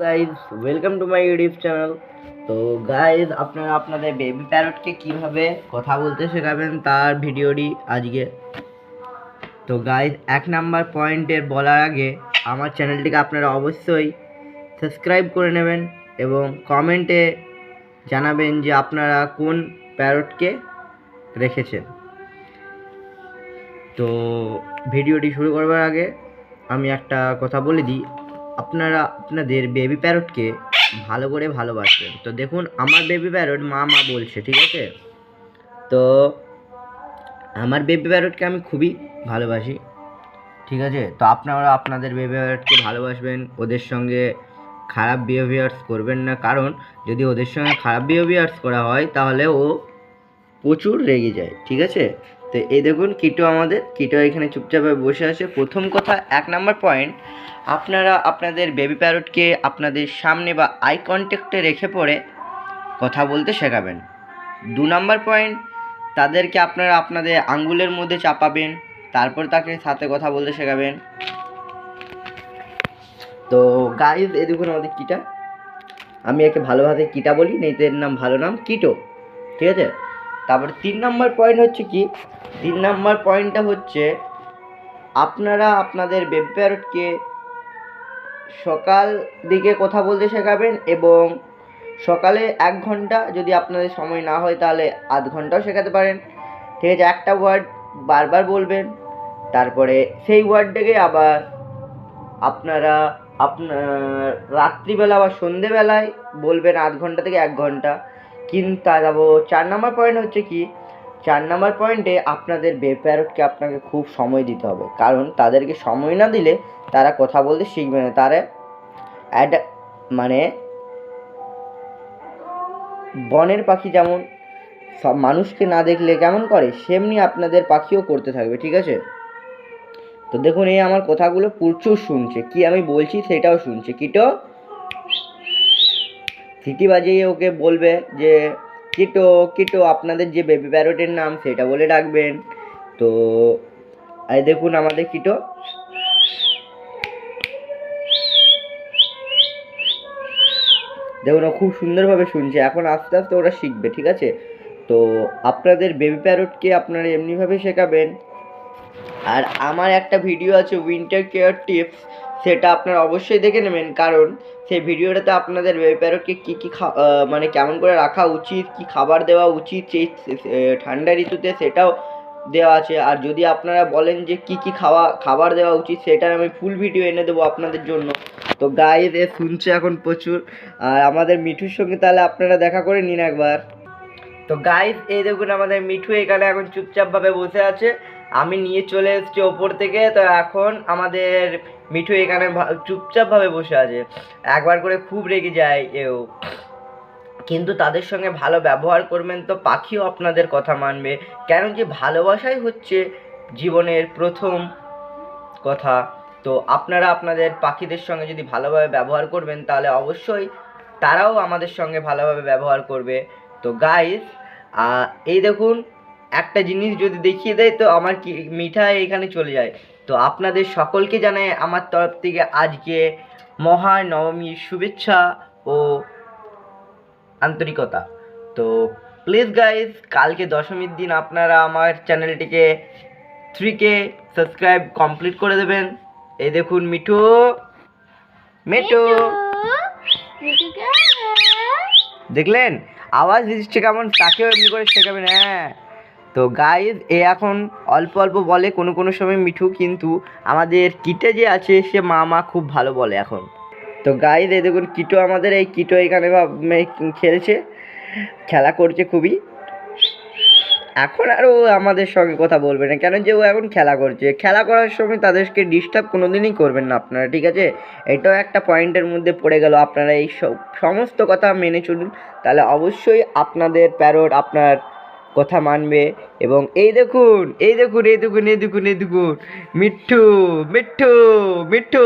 Guys welcome to my YouTube channel. তো guys আপনারা আপনাদের বেবি প্যারটকে কিভাবে কথা বলতে শেখাবেন তার ভিডিওটি আজকে। তো গাইজ 1 নাম্বার পয়েন্টের বলার আগে আমার চ্যানেলটিকে আপনারা অবশ্যই সাবস্ক্রাইব করে নেবেন এবং কমেন্টে জানাবেন যে আপনারা কোন প্যারটকে রেখেছেন। তো ভিডিওটি শুরু করবার আগে আমি একটা কথা বলে দিই, আপনারা আপনাদের বেবি প্যারটকে ভালো করে ভালোবাসবেন। তো দেখুন আমার বেবি প্যারট মা মা বলছে, ঠিক আছে? তো আমার বেবি প্যারটকে আমি খুবই ভালোবাসি, ঠিক আছে? তো আপনারা আপনাদের বেবি প্যারটকে ভালোবাসবেন, ওদের সঙ্গে খারাপ বিহেভিয়ার্স করবেন না, কারণ যদি ওদের সঙ্গে খারাপ বিহেভিয়ার্স করা হয় তাহলে ও প্রচুর রেগে যায়, ঠিক আছে? তো এই দেখুন কিটো এখানে চুপচাপভাবে বসে আছে। প্রথম কথা 1 নাম্বার পয়েন্ট, আপনারা আপনাদের বেবি প্যারটকে আপনাদের সামনে বা আই কন্ট্যাক্টে রেখে পড়ে কথা বলতে শেখাবেন। 2 নাম্বার পয়েন্ট, তাদেরকে আপনারা আপনাদের আঙ্গুলের মধ্যে চাপাবেন, তারপর তাকে সাথে কথা বলতে শেখাবেন। তো গাইজ এই দেখুন আমাদের কিটা, আমি একে ভালোভাবে কিটা বলি, এর নাম ভালো নাম কিটো, ঠিক আছে? তারপরে 3 নাম্বার পয়েন্ট হচ্ছে কি, 3 নাম্বার পয়েন্টটা হচ্ছে আপনারা আপনাদের বেবি প্যারটকে সকাল দিকে কথা বলতে শেখাবেন এবং সকালে 1 ঘন্টা, যদি আপনাদের সময় না হয় তাহলে আধ ঘন্টাও শেখাতে পারেন, ঠিক আছে? একটা ওয়ার্ড বারবার বলবেন, তারপরে সেই ওয়ার্ডটাকে আবার আপনারা আপনার রাত্রিবেলা বা সন্ধেবেলায় বলবেন, আধ ঘন্টা থেকে 1 ঘন্টা। কিন্তু তা যাবো 4 নাম্বার পয়েন্ট হচ্ছে কি, 4 নাম্বার পয়েন্টে আপনাদের বেবি প্যারটকে আপনাকে খুব সময় দিতে হবে, কারণ তাদেরকে সময় না দিলে তারা কথা বলতে শিখবে না। তারা মানে বনের পাখি যেমন সব মানুষকে না দেখলে কেমন করে, সেমনি আপনাদের পাখিও করতে থাকবে, ঠিক আছে? তো দেখুন এই আমার কথাগুলো প্রচুর শুনছে, কি আমি বলছি সেটাও শুনছে। কিটো সিটি বাজিয়ে ওকে বলবে যে কিটো কিটো, আপনাদের যে বেবি প্যারটের নাম সেটা বলে ডাকবেন। তো এই দেখুন আমাদের কিটো, দেখুন ও খুব সুন্দরভাবে শুনছে। এখন আস্তে আস্তে ওরা শিখবে, ঠিক আছে? তো আপনাদের বেবি প্যারটকে আপনারা এমনিভাবে শেখাবেন। আর আমার একটা ভিডিও আছে উইন্টার কেয়ার টিপস, সেটা আপনারা অবশ্যই দেখে নেবেন, কারণ সেই ভিডিওটাতে আপনাদের বেবি প্যারটকে কী কী মানে কেমন করে রাখা উচিত, কি খাবার দেওয়া উচিত সেই ঠান্ডা ঋতুতে, সেটাও দেওয়া আছে। আর যদি আপনারা বলেন যে কী কী খাবার দেওয়া উচিত, সেটার আমি ফুল ভিডিও এনে দেবো আপনাদের জন্য। তো গাইজ এ শুনছে এখন প্রচুর। আর আমাদের মিঠুর সঙ্গে তাহলে আপনারা দেখা করে নিন একবার। তো গাইজ এই দেখুন আমাদের মিঠু এখানে এখন চুপচাপভাবে বসে আছে, আমি নিয়ে চলে এসেছি ওপর থেকে। তো এখন আমাদের মিঠু এখানে চুপচাপভাবে বসে আছে। একবার করে খুব রেগে যায় এও, কিন্তু তাদের সঙ্গে ভালো ব্যবহার করবেন তো পাখিও আপনাদের কথা মানবে, কেন যে ভালোবাসাই হচ্ছে জীবনের প্রথম কথা। তো আপনারা আপনাদের পাখিদের সঙ্গে যদি ভালোভাবে ব্যবহার করবেন তাহলে অবশ্যই তারাও আমাদের সঙ্গে ভালোভাবে ব্যবহার করবে। তো গাইস এই দেখুন একটা জিনিস যদি দেখিয়ে দেয় তো আমার কি মিঠাই এখানে চলে যায়। তো আপনাদের সকলকে জানাই আমার তরফ থেকে আজকে মহানবমীর শুভেচ্ছা ও আন্তরিকতা। তো প্লিজ গাইস কালকে দশমীর দিন আপনারা আমার চ্যানেলটিকে 3K সাবস্ক্রাইব কমপ্লিট করে দেবেন। এই দেখুন মিঠু মিঠু দেখলেন আওয়াজ দিচ্ছে কেমন, তাকেও এমনি করে শেখাবেন। হ্যাঁ, তো গাইজ এ এখন অল্প অল্প বলে কোনো কোনো সময় মিঠু, কিন্তু আমাদের কিটে যে আছে সে মা মা খুব ভালো বলে এখন। তো গাইজ এই দেখুন কিটো, আমাদের এই কিটো এখানে খেলছে, খেলা করছে খুবই। এখন আর ও আমাদের সঙ্গে কথা বলবে না, কেন যে ও এখন খেলা করছে। খেলা করার সময় তাদেরকে ডিস্টার্ব কোনোদিনই করবেন না আপনারা, ঠিক আছে? এটাও একটা পয়েন্টের মধ্যে পড়ে গেল। আপনারা এই সমস্ত কথা মেনে চলুন, তাহলে অবশ্যই আপনাদের প্যারট আপনার কথা মানবে। এবং এই দেখুন এই দেখুন এই দেখুন এই দেখুন এই দেখুন মিঠু মিঠু মিঠু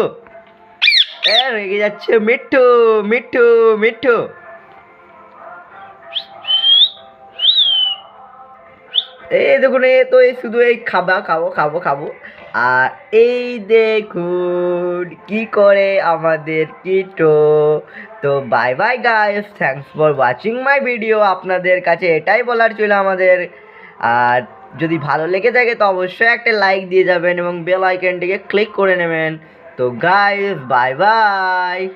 রেগে যাচ্ছে, মিঠু মিঠু মিঠু। এই দেখুন এ তো এই শুধু এই খাবো খাবো খাবো খাবো, আর এই দেখুন কি করে আমাদের কিটো। তো bye bye guys, thanks for watching my video. আপনাদের কাছে এটাই বলার ছিল আমাদের। আর যদি ভালো লেগে থাকে তো অবশ্যই একটা লাইক দিয়ে যাবেন এবং বেল আইকনটিকে ক্লিক করে নেবেন। তো গাইস বাই বাই।